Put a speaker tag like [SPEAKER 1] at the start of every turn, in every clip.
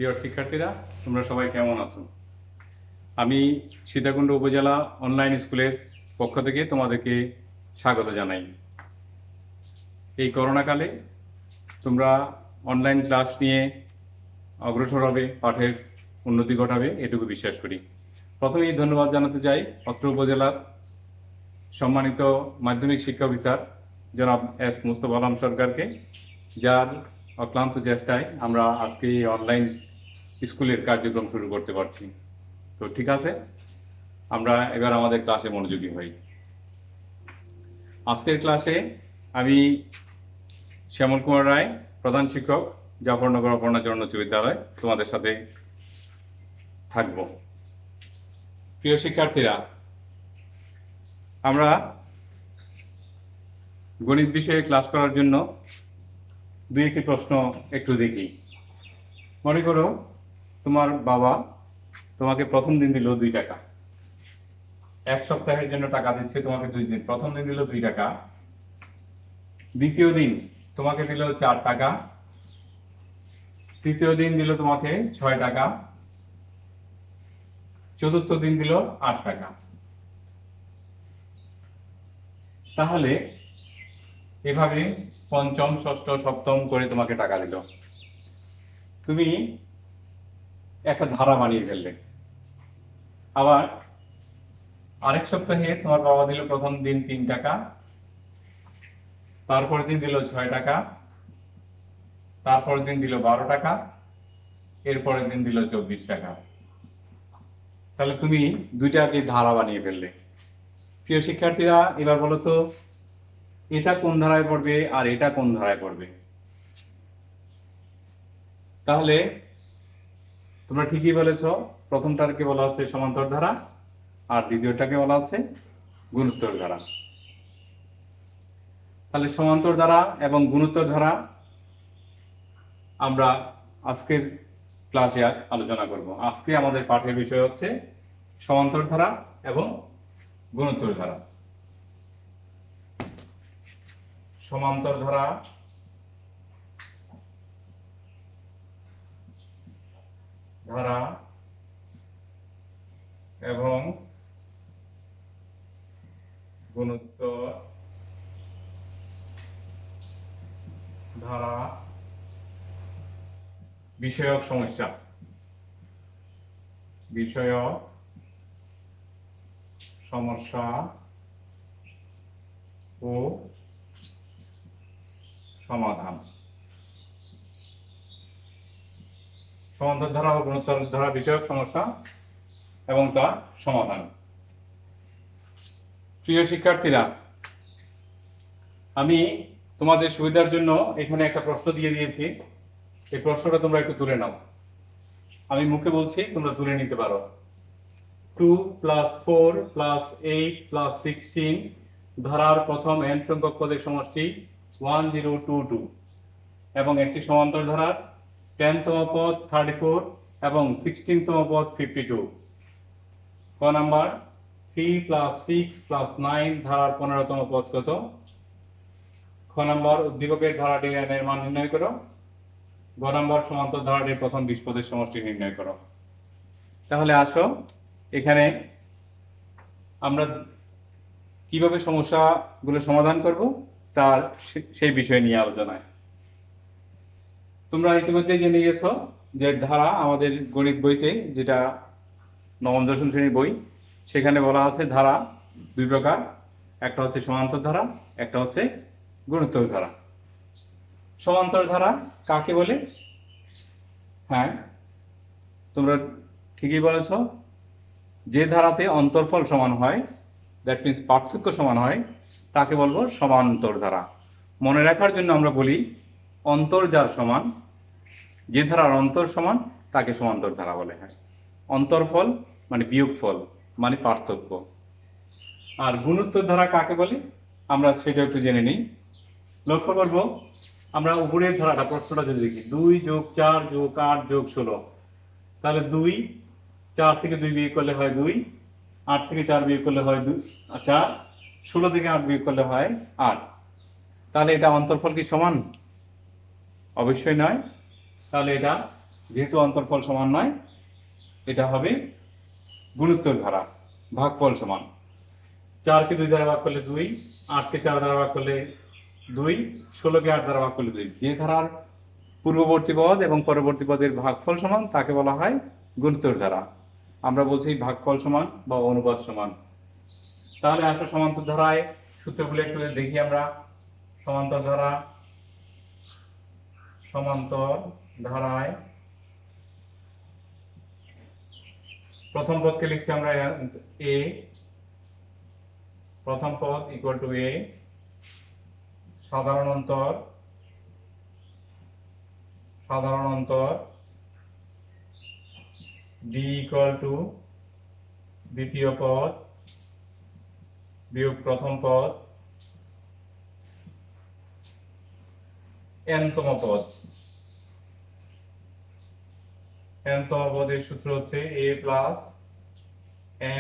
[SPEAKER 1] প্রিয় শিক্ষার্থীরা, তোমরা সবাই কেমন আছো? আমি সীতাকুণ্ড উপজেলা অনলাইন স্কুলের পক্ষ থেকে তোমাদেরকে স্বাগত জানাই। এই করোনাকালে তোমরা অনলাইন ক্লাস নিয়ে অগ্রসর হবে, পাঠের উন্নতি ঘটাবে, এটুকু বিশ্বাস করি। প্রথমেই ধন্যবাদ জানাতে চাই অত্র উপজেলার সম্মানিত মাধ্যমিক শিক্ষা অফিসার জনাব এস মুস্তফা আলম সরকারকে, যার অক্লান্ত চেষ্টায় আমরা আজকে এই অনলাইন স্কুলের কার্যক্রম শুরু করতে পারছি। তো ঠিক আছে, আমরা এবার আমাদের ক্লাসে মনোযোগী হই। আজকের ক্লাসে আমি শ্যামল কুমার রায়, প্রধান শিক্ষক, জাফরনগর অপর্ণাচরণ উচ্চ বিদ্যালয়, তোমাদের সাথে থাকব। প্রিয় শিক্ষার্থীরা, আমরা গণিত বিষয়ে ক্লাস করার জন্য দুই একটি প্রশ্ন একটু দেখি। মনে করো তোমার বাবা তোমাকে প্রথম দিন দিল 2 টাকা, এক সপ্তাহের জন্য টাকা দিচ্ছে তোমাকে 2 দিন। প্রথম দিন দিল 2 টাকা, দ্বিতীয় দিন তোমাকে দিল 4 টাকা, তৃতীয় দিন দিল তোমাকে 6 টাকা, চতুর্থ দিন দিল 8 টাকা। তাহলে এভাবে পঞ্চম, ষষ্ঠ, সপ্তম করে তোমাকে টাকা দিল। তুমি একটা ধারা বানিয়ে ফেললে। আবার আরেক সপ্তাহে তোমার বাবা দিল প্রথম দিন 3 টাকা, তারপরের দিন দিল 6 টাকা, তারপরের দিন দিল 12 টাকা, এরপরের দিন দিল 24 টাকা। তাহলে তুমি দুইটাকে ধারা বানিয়ে ফেললে। প্রিয় শিক্ষার্থীরা, এবার বলো তো এটা কোন ধারায় পড়বে আর এটা কোন ধারায় পড়বে? তাহলে তোমরা ঠিকই বলেছ, প্রথমটাকে বলা হচ্ছে সমান্তর ধারা আর দ্বিতীয়টাকে বলা হচ্ছে গুণোত্তর ধারা। তাহলে সমান্তর ধারা এবং গুণোত্তর ধারা আমরা আজকের ক্লাসে আলোচনা করব। আজকে আমাদের পাঠের বিষয় হচ্ছে সমান্তর ধারা এবং গুণোত্তর ধারা। সমান্তর ধারা এবং গুণোত্তর ধারা বিষয়ক সমস্যা ও সমাধান। সমান্তর ধারা ও গুণোত্তর ধারা বিষয়ক সমস্যা এবং তার সমাধান। প্রিয় শিক্ষার্থীরা, আমি তোমাদের সুবিধার জন্য এখানে একটা প্রশ্ন দিয়ে দিয়েছি। এই প্রশ্নটা তোমরা একটু তুলে নাও। আমি মুখে বলছি, তোমরা তুলে নিতে পারো। 2 + 4 + 8 + 16 ধারার প্রথম n সংখ্যক পদের সমষ্টি 1022 এবং একটি সমান্তর ধারার 10তম পদ 34 এবং 16তম পদ 52। ক নাম্বার 3 + 6 + 9 ধারার 15তম পদ কত? খ নাম্বার উদ্দীপকের ধারাটির n এর মান নির্ণয় করো। গ নাম্বার সমান্তর ধারাটির প্রথম 20 পদের সমষ্টি নির্ণয় করো। তাহলে আসো, এখানে আমরা কিভাবে সমস্যাগুলো সমাধান করব তার সেই বিষয় নিয়ে আলোচনায়। তোমরা ইতিমধ্যে জেনে গেছো যে ধারা আমাদের গণিত বইতে, যেটা নবম দশম শ্রেণীর বই, সেখানে বলা আছে ধারা 2 প্রকার। একটা হচ্ছে সমান্তর ধারা, একটা হচ্ছে গুণোত্তর ধারা। সমান্তর ধারা কাকে বলে? হ্যাঁ, তোমরা ঠিকই বলেছ, যে ধারাতে অন্তর্ফল সমান হয়, দ্যাট মিনস পার্থক্য সমান হয়, তাকে বলবো সমান্তর ধারা। মনে রাখার জন্য আমরা বলি অন্তর যার সমান, যে ধারার অন্তর সমান তাকে সমান্তর ধারা বলে। হয় অন্তর্ফল মানে বিয়োগফল মানে পার্থক্য। আর গুণোত্তর ধারা কাকে বলে আমরা সেটা একটু জেনে নিই। লক্ষ্য করব, আমরা উপরের ধারাটা, প্রশ্নটা যদি দেখি 2 + 4 + 8 + 16, তাহলে 2, 4 থেকে 2 বিয়োগ করলে হয় 2, 8 থেকে 4 বিয়োগ করলে হয় 2 4, 16 থেকে 8 বিয়োগ করলে হয় 8। তাহলে এটা অন্তর্ফল কি সমান? অবশ্যই নয়। তাহলে এটা যেহেতু অন্তরফল সমান নয়, এটা হবে গুণোত্তর ধারা। ভাগফল সমান 4কে 2 দ্বারা ভাগ করলে 2, 8কে 4 দ্বারা ভাগ করলে 2, 16কে 8 দ্বারা ভাগ করলে 2। যে ধারার পূর্ববর্তী পদ এবং পরবর্তী পদের ভাগফল সমান তাকে বলা হয় গুণোত্তর ধারা। আমরা বলছি ভাগফল সমান বা অনুপাত সমান। তাহলে আসো সমান্তর ধারায় সূত্রগুলো একটু দেখি আমরা। সমান্তর ধারায় প্রথম পদকে লিখছি আমরা এ, প্রথম পদ ইকুয়াল টু এ, সাধারণ অন্তর ডি ইকুয়াল টু দ্বিতীয় পদ বিয়োগ প্রথম পদ n-তম পদ। n-তম পদের সূত্র হচ্ছে a plus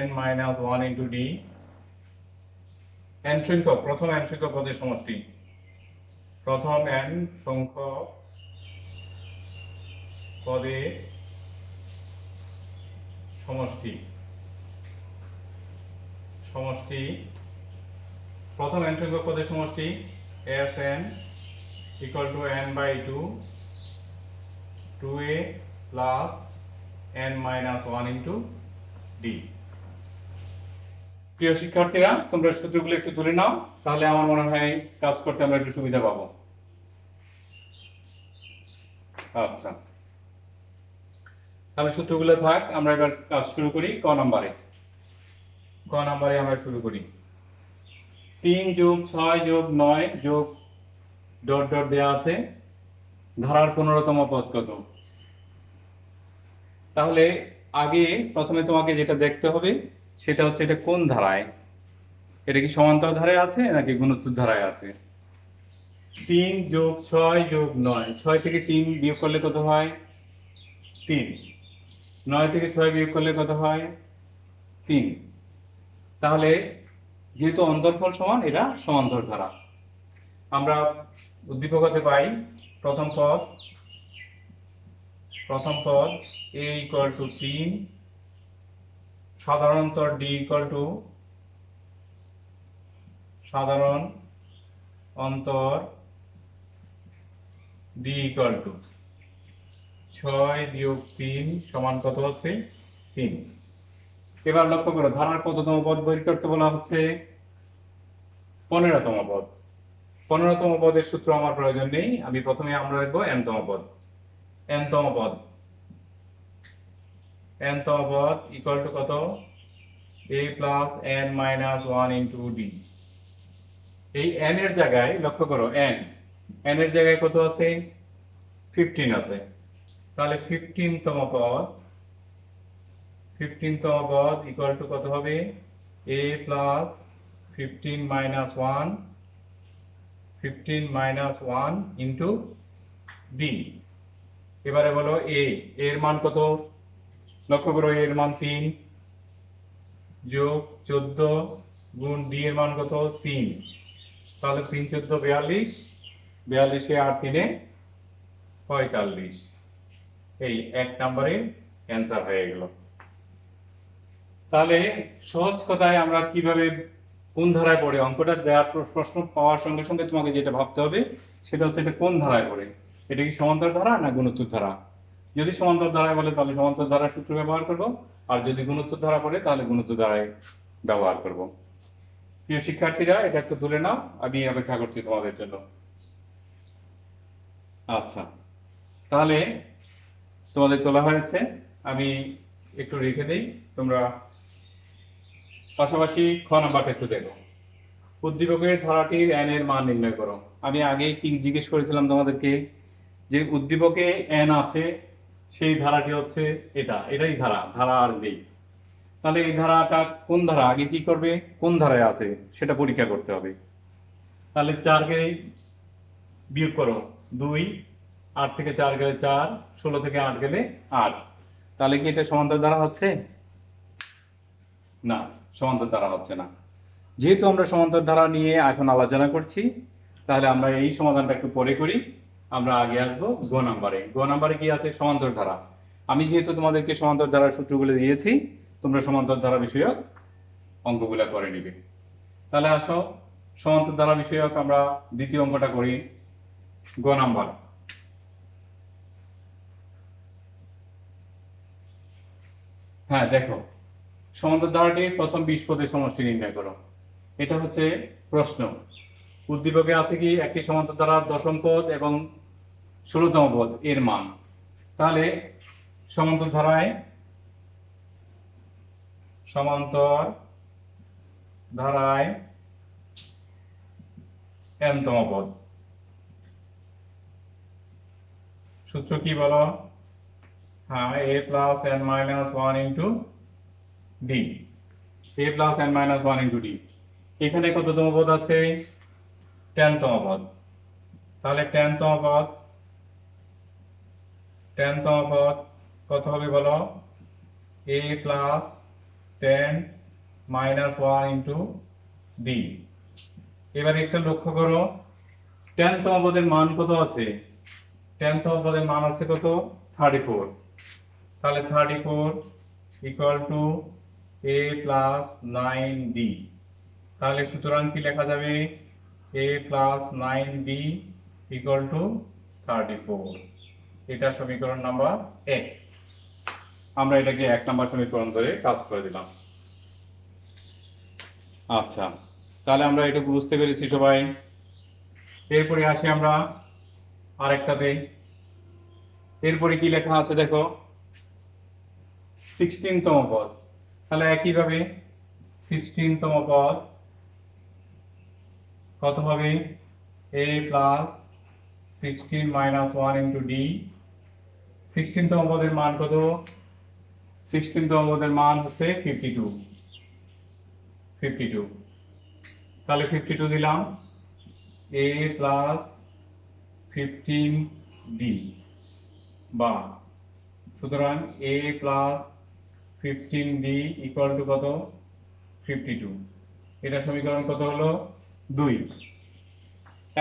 [SPEAKER 1] n minus 1 into D. n সংখ্যক, প্রথম n সংখ্যক পদের সমষ্টি, প্রথম n সংখ্যক পদের সমষ্টি, প্রথম n সংখ্যক পদের সমষ্টি Sn equal to n by 2, 2a plus n minus 1 into d। প্রিয় শিক্ষার্থীরা, তোমরা সূত্রগুলো একটু তুলে নাও, তাহলে আমার মনে হয় কাজ করতে আমরা একটু সুবিধা পাবো। আচ্ছা, তাহলে সূত্রগুলো থাক, আমরা এবার কাজ শুরু করি। ক নাম্বারে আমরা শুরু করি। 3 যোগ 6 যোগ 9 যোগ ডট ডট দেওয়া আছে, ধারার 15তম পদ কত? তাহলে আগে প্রথমে তোমাকে যেটা দেখতে হবে সেটা হচ্ছে এটা কোন ধারায়। এটা কি সমান্তর ধারায় আছে নাকি গুণোত্তর ধারায় আছে? 3 যোগ 6 যোগ 9, 6 থেকে 3 বিয়োগ করলে কত হয়? 3। 9 থেকে 6 বিয়োগ করলে কত হয়? 3। তাহলে যেহেতু অন্তরফল সমান, এটা সমান্তর ধারা। আমরা উদ্দীপক হতে পাই প্রথম পদ a ইকুয়াল টু 3, সাধারণ অন্তর d ইকুয়াল টু সাধারণ অন্তর d ইকুয়াল টু 6 বিয়োগ 3 সমান কত হচ্ছে? 3। এবার লক্ষ্য করো, ধারার কততম পদ বের করতে বলা হচ্ছে? 15তম পদ। 15তম পদের সূত্র আমার প্রয়োজন নেই, আমি প্রথমে আমরা লিখবো n-তম পদ। n-তম পদ ইকুয়াল টু কত? a plus n minus 1 into d। এই n এর জায়গায় লক্ষ্য করো, n এর জায়গায় কত আছে? 15 আছে। তাহলে 15তম পদ ইকুয়াল টু কত হবে? a plus 15 minus 1 into d। এবারে বলো এর মান কত? লক্ষ্য করো, এর মান 3 যোগ 14 গুণ d এর মান কত? 3। তাহলে 3 14 42, 42 আর 3 45। এই 1 নম্বরের অ্যান্সার হয়ে গেল। তাহলে সহজ কথায় আমরা কিভাবে কোন ধারায় পড়ে, অঙ্কটা দেওয়ার প্রশ্ন পাওয়ার সঙ্গে সঙ্গে তোমাকে যেটা ভাবতে হবে সেটা হচ্ছে এটা কোন ধারায় পড়ে। এটা কি সমান্তর ধারা না গুণোত্তর ধারা? যদি সমান্তর ধারায় বলে তাহলে সমান্তর ধারার সূত্র ব্যবহার করব, আর যদি গুণোত্তর ধারা পড়ে তাহলে গুণোত্তর ধারায় ব্যবহার করব। প্রিয় শিক্ষার্থীরা, এটা একটু তুলে নাও, আমি অপেক্ষা করছি তোমাদের জন্য। আচ্ছা, তাহলে তোমাদের তোলা হয়েছে, আমি একটু রেখে দেই, তোমরা পাশাপাশি খ নাম্বারটা একটু দেখো। উদ্দীপকের ধারাটির n এর মান নির্ণয় করো। আমি আগেই কি জিজ্ঞেস করেছিলাম তোমাদেরকে, যে উদ্দীপকে n আছে, সেই ধারাটি হচ্ছে এটাই ধারা আর নেই। তাহলে এই ধারাটা কোন ধারা, আগে কি করবে, কোন ধারায় আছে সেটা পরীক্ষা করতে হবে। তাহলে 4কে বিয়োগ করো, 2, 8 থেকে 4 গেলে 4, 16 থেকে 8 গেলে 8। তাহলে কি এটা সমান্তর ধারা হচ্ছে? না, সমান্তর ধারা হচ্ছে না। যেহেতু আমরা সমান্তর ধারা নিয়ে এখন আলোচনা করছি, তাহলে আমরা এই সমাধানটা একটু পরে করি। আমরা আগে আসবো গ নাম্বারে। গ নাম্বারে কি আছে? সমান্তর ধারা। আমি যেহেতু তোমাদেরকে সমান্তর ধারার সূত্রগুলো দিয়েছি, তোমরা সমান্তর ধারা বিষয়ক অঙ্কগুলো করে নিবে। তাহলে আসো সমান্তর ধারা বিষয়ক আমরা দ্বিতীয় অঙ্কটা করি। গ নাম্বার। হ্যাঁ দেখো, সমান্তর ধারাটির প্রথম 20 পদের সমষ্টি নির্ণয় করো। এটা হচ্ছে প্রশ্ন। উদ্দীপকে আছে কি একটি সমান্তর ধারার দশম পদ এবং 16তম পদ এর মান। তাহলে সমান্তর ধারায় n-তম পদ, সূত্র কি বলো? হ্যাঁ, a plus n minus 1 into d, a plus n minus 1 into d। এখানে কততম পদ আছে? 10তম পদ। তাহলে 10তম পদ কত হবে বলো? a plus 10 minus 1 into d। এবার একটা লক্ষ্য করো, 10তম পদের মান কত আছে? 10তম পদের মান আছে কত? 34। তাহলে 34 equal to a plus 9d। তাহলে সুতরাং কি লেখা যাবে? a plus 9d equal to 34। এটা সমীকরণ নাম্বার 1। আমরা এটাকে 1 নাম্বার সমীকরণ ধরে কাজ করে দিলাম। আচ্ছা, তাহলে আমরা এটুকু বুঝতে পেরেছি সবাই। এরপরে আসি আমরা আরেকটাতে। এরপরে কি লেখা আছে দেখো, 16তম পদ। তাহলে একইভাবে 16তম পদ কত হবে? a plus 16 minus 1 into d। 16তম পদের মান কত? 16তম পদের মান হচ্ছে 52। তাহলে 52 দিলাম, a প্লাস 15d বা সুতরাং a plus 15d equal to কত? 52। এটা সমীকরণ কত হলো? 2।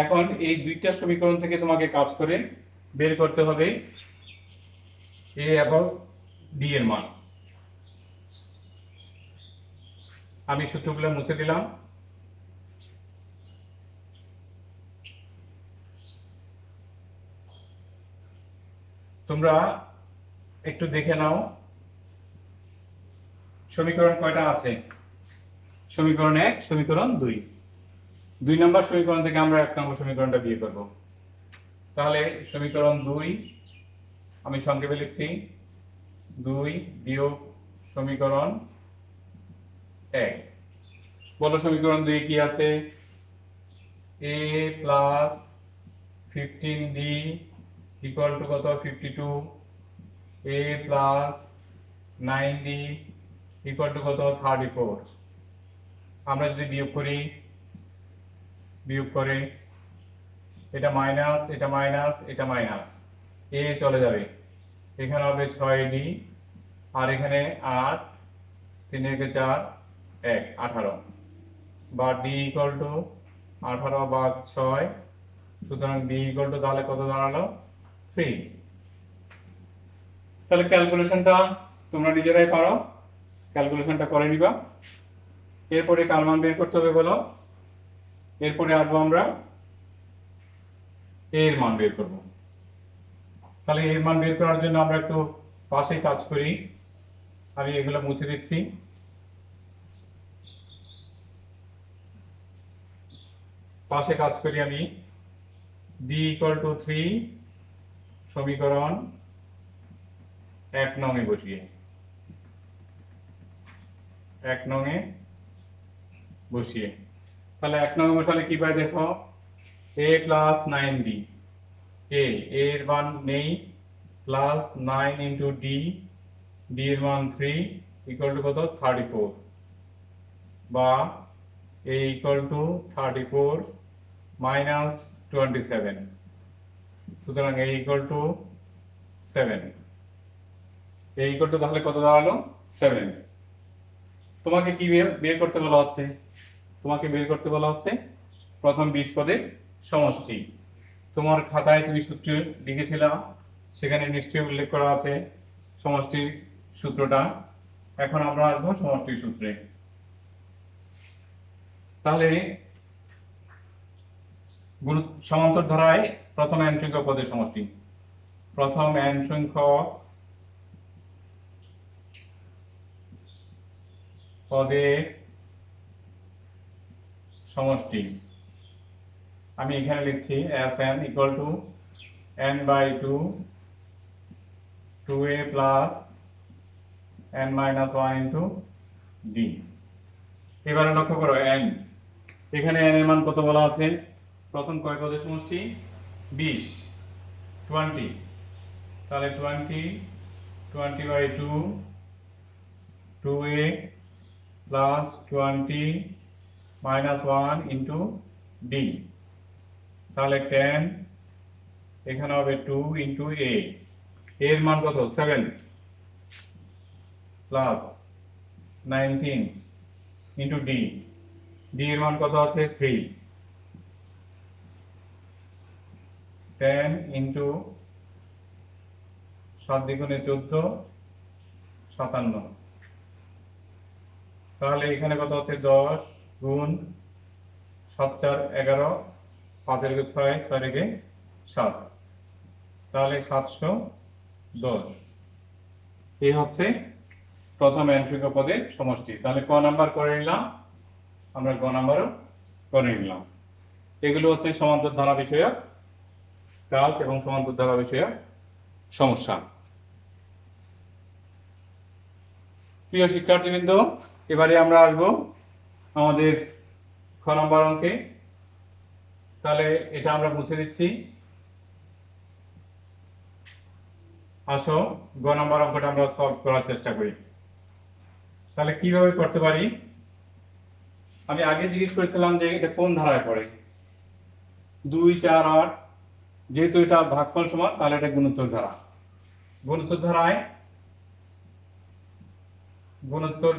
[SPEAKER 1] এখন এই দুইটা সমীকরণ থেকে তোমাকে কাজ করে বের করতে হবে a এবং d এর মান। আমি সূত্রগুলো মুছে দিলাম। তোমরা একটু দেখে নাও সমীকরণ কয়টা আছে। সমীকরণ 1, সমীকরণ 2। 2 নম্বর সমীকরণ থেকে আমরা 1 নম্বর সমীকরণটা বিয়োগ করব। তাহলে সমীকরণ 2 আমি সংক্ষেপে লিখছি, 2 বিয়োগ সমীকরণ 1। বলো সমীকরণ 2 কি আছে? a plus 15d equal to কত? 52। a plus 9d equal to কত? 34। আমরা যদি বিয়োগ করি, বিয়োগ করে এটা মাইনাস, এটা মাইনাস, এটা মাইনাস, a চলে যাবে, এখানে হবে 6d আর এখানে 8, 3 একে 4, 1, 18 বা d ইকুয়াল টু 18 ভাগ 6। সুতরাং d ইকুয়াল টু তাহলে কত দাঁড়ালো? 3। তাহলে ক্যালকুলেশনটা তোমরা নিজেরাই পারো, ক্যালকুলেশনটা করে নিবা। এরপরে কার মান বের করতে হবে বলো? এরপরে আসবো আমরা a এর মান বের করব। তাহলে a এর মান বের করার জন্য আমরা একটু পাশে কাজ করি। আমি এগুলো মুছে দিচ্ছি। পাশে কাজ করি আমি। b ইকুয়াল টু 3 সমীকরণ 1 নং-এ বসিয়ে, 1 নং-এ বসিয়ে। তাহলে 1 নং-এ বসালে কি পাই দেখো? a প্লাস 9d, a এর মান নেই, প্লাস 9 ইন্টু d, d এর মান 3 ইকুয়াল টু কত? 34 বা a ইকুয়াল টু 34 মাইনাস 27। সুতরাং a equal to 7। a equal to তাহলে কত দাঁড়ালো? 7। তোমাকে কি বের করতে বলা হচ্ছে? তোমাকে বের করতে বলা হচ্ছে প্রথম 20 পদের সমষ্টি। তোমার খাতায় তুমি সূত্র লিখেছিলা, সেখানে নিশ্চয়ই উল্লেখ করা আছে সমষ্টির সূত্রটা। এখন আমরা আসবো সমষ্টির সূত্রে। তাহলে সমান্তর ধারায় প্রথম n সংখ্যক পদের সমষ্টি, প্রথম n সংখ্যক পদের সমষ্টি আমি এখানে লিখছি Sn equal to n by 2 2a plus n minus 1 into d। এবারে লক্ষ্য করো n, এখানে n এর মান কত বলা আছে? প্রথম কয় পদের সমষ্টি? 20 20, তাহলে 20 by 2 2a plus 20 minus 1 into d, তাহলে 10, এখানে হবে 2 into a, এর মান কত? 7 plus 19 into d, d এর মান কত আছে? 3, 10 into 7 দ্বিগুণে 14 57, তাহলে এখানে কত হচ্ছে? 10 গুণ 7 4 11, 5 এর 6 6 এর 7, তাহলে 710। এই হচ্ছে প্রথম n সংখ্যক পদের সমষ্টি। তাহলে ক নাম্বার করে নিলাম, আমরা গ নাম্বারও করে নিলাম। এগুলো হচ্ছে সমান্তর ধারা বিষয়ক কাজ এবং সমান্তর ধারা বিষয়ক সমস্যা। প্রিয় শিক্ষার্থীবৃন্দ, এবারে আমরা আসবো আমাদের খ নম্বর অঙ্কে। তাহলে এটা আমরা মুছে দিচ্ছি। আসো গ নম্বর অঙ্কটা আমরা সলভ করার চেষ্টা করি। তাহলে কিভাবে করতে পারি? আমি আগে জিজ্ঞেস করেছিলাম যে এটা কোন ধারায় পড়ে। 2 4 8, যেহেতু এটা ভাগফল সমান তাহলে এটা গুণোত্তর ধারা। গুণোত্তর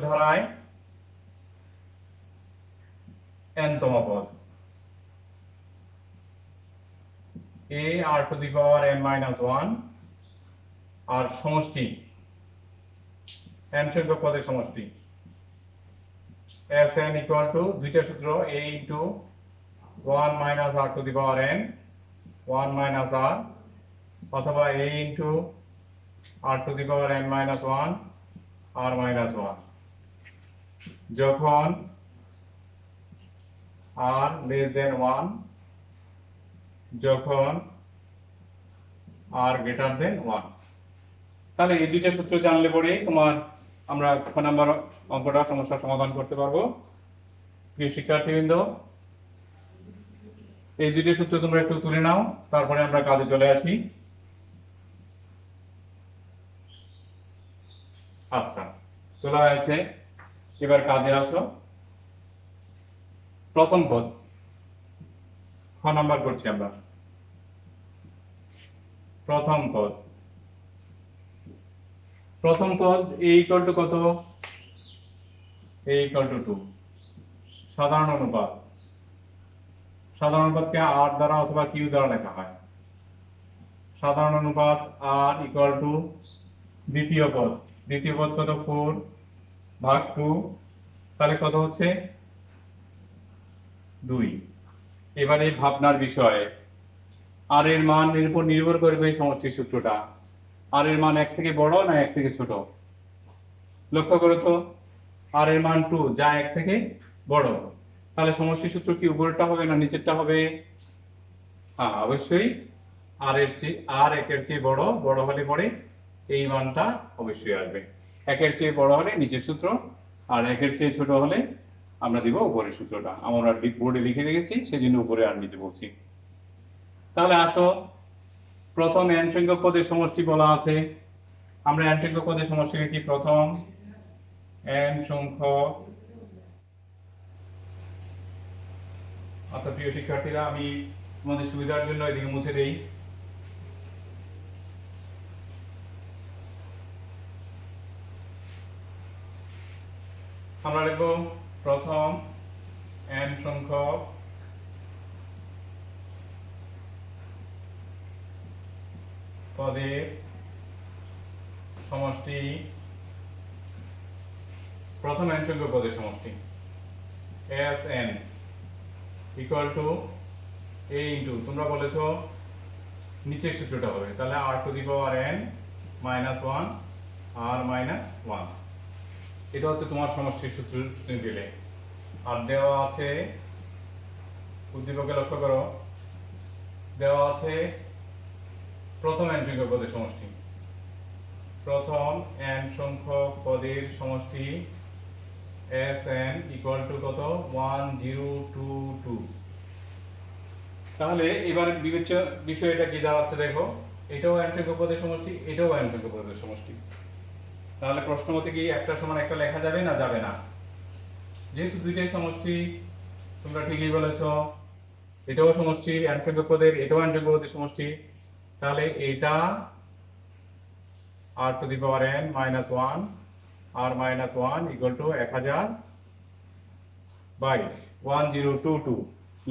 [SPEAKER 1] ধারায় n তম পদ a r to the power n minus 1 আর সমষ্টি n সংখ্যক পদের সমষ্টি Sn equal to দুইটা সূত্র a into 1 minus r to the power n 1 minus r অথবা a into r to the power n minus 1 r minus 1 যখন r less than 1, যখন r greater than 1। তাহলে এই দুইটা সূত্র জানলে পরেই আমরা খ নাম্বার অঙ্কটা সমস্যার সমাধান করতে পারবো। প্রিয় শিক্ষার্থীবৃন্দ, এই দুইটা সূত্র তোমরা একটু তুলে নাও, তারপরে আমরা কাজে চলে আসি। আচ্ছা, তোলা হয়েছে, এবার কাজে আসো। প্রথম পদ খ নাম্বার করছি আমরা। প্রথম পদ a equal to কত? a equal to 2। সাধারণ অনুপাতকে r দ্বারা অথবা q দ্বারা লেখা হয়। সাধারণ অনুপাত r equal to দ্বিতীয় পদ কত? 4 ভাগ 2, তাহলে কত হচ্ছে? 2। এবারে ভাবনার বিষয়, আর এর মানের উপর নির্ভর করবে এই সমষ্টির সূত্রটা। আর এর মান 1 থেকে বড় না 1 থেকে ছোট? লক্ষ্য করো তো, আর এর মান 2, যা 1 থেকে বড়, তাহলে সমষ্টির সূত্র কি উপরেরটা হবে না নিচেরটা হবে? হ্যাঁ, অবশ্যই আর 1 এর চেয়ে বড় হলে পরে এই মানটা অবশ্যই আসবে। 1 এর চেয়ে বড় হলে নিচের সূত্র, আর 1 এর চেয়ে ছোট হলে আমরা দিব উপরের সূত্রটা। আমরা বোর্ডে লিখে রেখেছি, সেজন্য উপরে আর নিচে বলছি। তাহলে আসো, প্রথম n সংখ্যক পদের সমষ্টি বলা আছে। আমরা n সংখ্যক পদের সমষ্টি লিখি। প্রথম n সংখ্যক, আচ্ছা প্রিয় শিক্ষার্থীরা, আমি তোমাদের সুবিধার জন্য এদিকে মুছে দেই। আমরা লিখব প্রথম n সংখ্যক পদের সমষ্টি প্রথম n সংখ্যক পদের সমষ্টি Sn equal to a into তোমরা বলেছো নিচের সূত্রটা হবে, তাহলে r to the power n minus 1 r minus 1, এটা হচ্ছে তোমার সমষ্টির সূত্র তুমি পেলে। আর দেওয়া আছে উদ্দীপকে লক্ষ্য করো, দেওয়া আছে প্রথম n সংখ্যক পদের সমষ্টি, প্রথম n সংখ্যক পদের সমষ্টি Sn ইকুয়াল টু কত 1022। তাহলে এবার বিবেচ্য বিষয়টা কি দাঁড়াচ্ছে দেখো, এটাও n সংখ্যক পদের সমষ্টি, এটাও n সংখ্যক পদের সমষ্টি। তাহলে প্রশ্ন মতে কি একটা সমান একটা লেখা যাবে না যাবে না? যেহেতু দুইটাই সমষ্টি, তোমরা ঠিকই বলেছো, এটাও সমষ্টি n সংখ্যক পদের, এটাও n সংখ্যক পদের সমষ্টি, তাহলে এটা r to the power n minus 1 r minus 1 equal to 1000 by 1022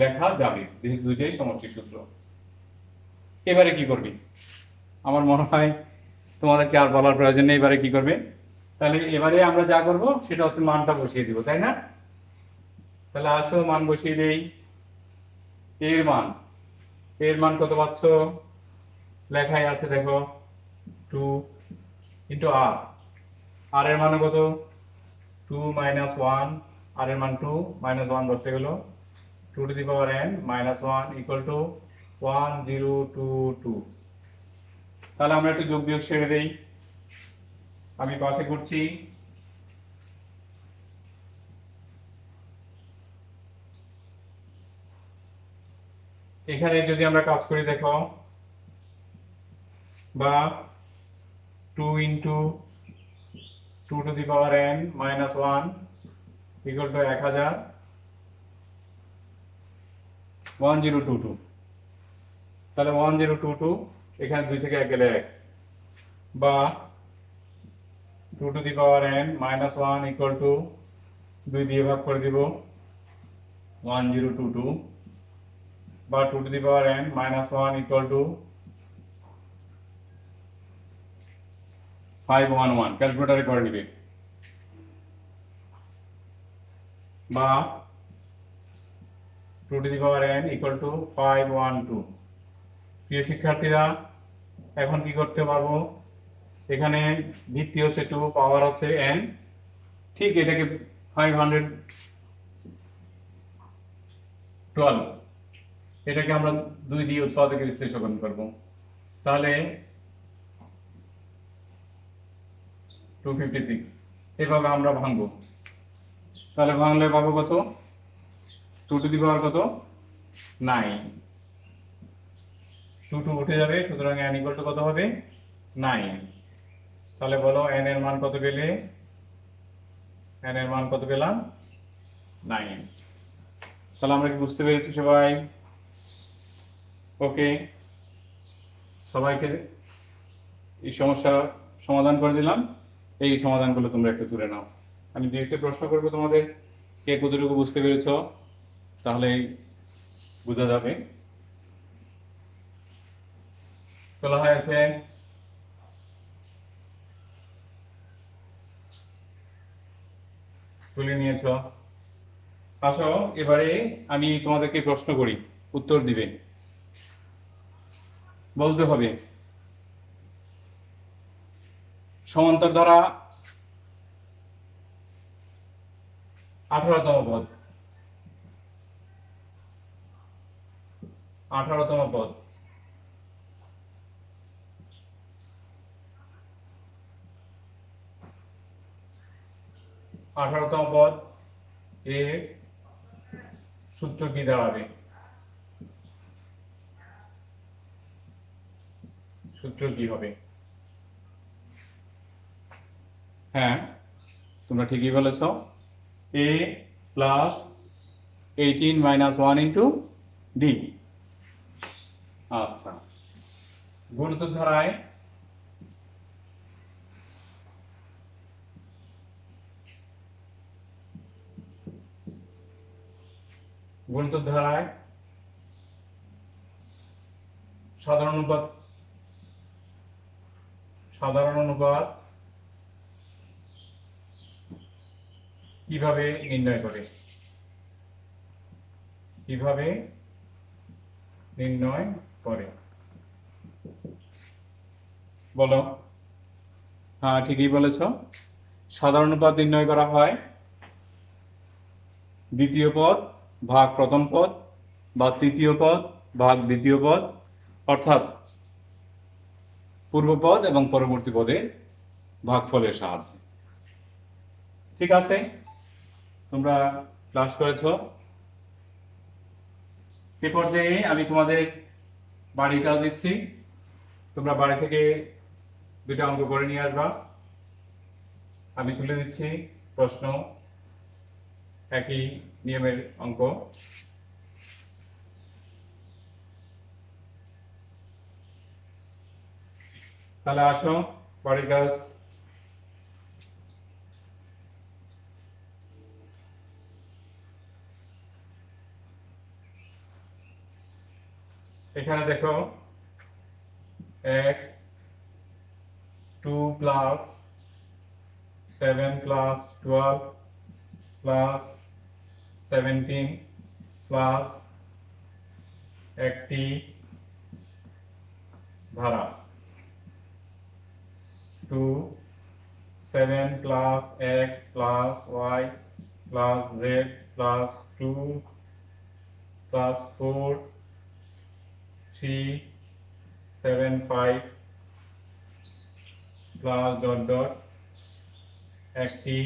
[SPEAKER 1] লেখা যাবে, যেহেতু দুইটাই সমষ্টির সূত্র। এবারে কি করবি? আমার মনে হয় তোমাদেরকে আর বলার প্রয়োজন নেই এবারে কি করবে। তাহলে এবারে আমরা যা করব সেটা হচ্ছে মানটা বসিয়ে দিব, তাই না? তাহলে আসো মান বসিয়ে দেই। এর মান কত পাচ্ছ? লেখাই আছে দেখো 2 ইন্টু আর এর মান কত? 2 মাইনাস 1, আর এর মান 2 মাইনাস 1 বসতে গেল 2 two the power n minus 1 equal two 1022। তাহলে আমরা একটু যোগ বিয়োগ ছেড়ে দেই, আমি পাশে করছি। এখানে যদি আমরা কাজ করি দেখো, বা 2 into 2 two the power n minus 1 equal to 1000 1022। তাহলে 1022 এখানে 2 থেকে 1 গেলে 1, বা 2 two the power n minus 1 equal two 2 দিয়ে ভাগ করে দিব 1022, বা 2 two the power n minus 1 equal two 511, ক্যালকুলেটরে করে নিবে, বা 2 two the power n equal to 512। প্রিয় শিক্ষার্থীরা, এখন কি করতে পারবো? এখানে ভিত্তি হচ্ছে 2, পাওয়ার হচ্ছে n, ঠিক এটাকে 512 এটাকে আমরা 2 দিয়ে উৎপাদকে বিশ্লেষণ করব, তাহলে 256 এভাবে আমরা ভাঙবো। তাহলে ভাঙলে পাবো কত? 2 টু দি পাওয়ার কত? 9, 2 উঠে যাবে, সুতরাং n ইকুয়াল টু কত হবে? 9। তাহলে বলো n এর মান কত পেলে? n এর মান কত পেলাম? 9। তাহলে আমরা কি বুঝতে পেরেছি সবাই? ওকে, সবাইকে এই সমস্যা সমাধান করে দিলাম। এই সমাধানগুলো তোমরা একটু তুলে নাও। আমি দুইটা প্রশ্ন করবো তোমাদের, কে কতটুকু বুঝতে পেরেছো তাহলেই বোঝা যাবে। তোলা হয়েছে? তুলে নিয়েছ? আসো এবারে আমি তোমাদেরকে প্রশ্ন করি, উত্তর দিবে, বলতে হবে সমান্তর ধারা 18তম পদ, 18তম পদ, 18তম পদ এর সূত্র কি দাঁড়াবে? সূত্র কি হবে? হ্যাঁ, তোমরা ঠিকই বলেছ, a plus 18 minus 1 into D. আচ্ছা, গুণিতক ধারায় সাধারণ অনুপাত সাধারণ অনুপাত কিভাবে নির্ণয় করে? কিভাবে নির্ণয় করে বলো? হ্যাঁ, ঠিকই বলেছ। সাধারণ অনুপাত নির্ণয় করা হয় দ্বিতীয় পদ ভাগ প্রথম পদ বা তৃতীয় পদ ভাগ দ্বিতীয় পদ, অর্থাৎ পূর্বপদ এবং পরবর্তী পদের ভাগফলের সাহায্যে। ঠিক আছে, তোমরা ক্লাস করেছ। এ পর্যায়ে আমি তোমাদের বাড়ির কাজ দিচ্ছি, তোমরা বাড়ি থেকে দুটো অঙ্ক করে নিয়ে আসবা। আমি তুলে দিচ্ছি প্রশ্ন, একই নিয়মের অঙ্ক। তাহলে আসো বাড়ির কাজ। এখানে দেখো 2 প্লাস 7 প্লাস 12 প্লাস 17 প্লাস একটি ধারা 2 7 plus x plus y plus z plus 2 plus 4 3 7 5 plus dot dot একটি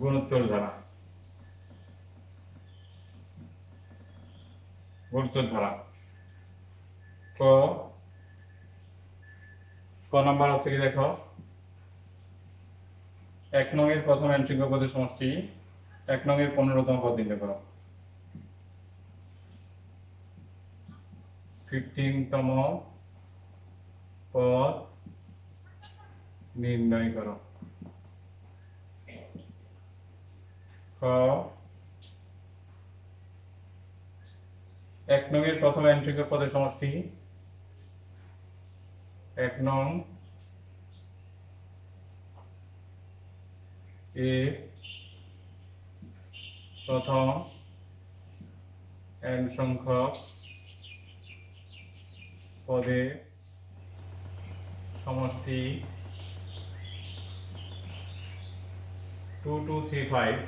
[SPEAKER 1] গুণোত্তর ধারা। ক নাম্বার হচ্ছে কি দেখো, 1 নং এর প্রথম n সংখ্যক পদের সমষ্টি 1 নং এর 15তম পদ নির্ণয় করো। 15তম পদ নির্ণয় করো। খ 1 নং এর প্রথম n সংখ্যক পদের সমষ্টি 1 নং এর প্রথম n সংখ্যক পদের সমষ্টি 2 2 3 5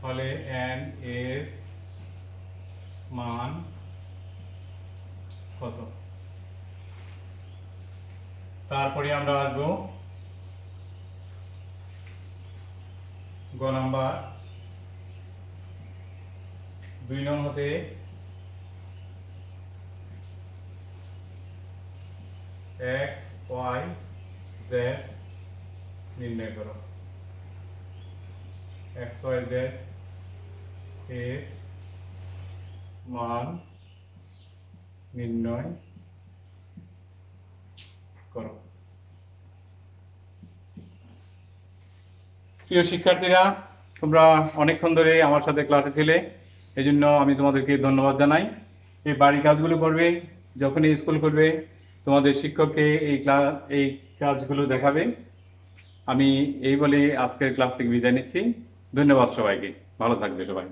[SPEAKER 1] ফলে n এর মান কত? তারপরে আমরা আসবো গ নাম্বার। 2 নং হতে x y z নির্ণয় করো। x y z এর মান নির্ণয় করো। প্রিয় শিক্ষার্থীরা, তোমরা অনেকক্ষণ ধরে আমার সাথে ক্লাসে ছিলে, এজন্য আমি তোমাদেরকে ধন্যবাদ জানাই। এই বাড়ির কাজগুলো করবে, যখনই স্কুল করবে তোমাদের শিক্ষককে এই কাজগুলো দেখাবে। আমি এই বলে আজকের ক্লাস থেকে বিদায় নিচ্ছি। ধন্যবাদ সবাইকে, ভালো থাকবে সবাই।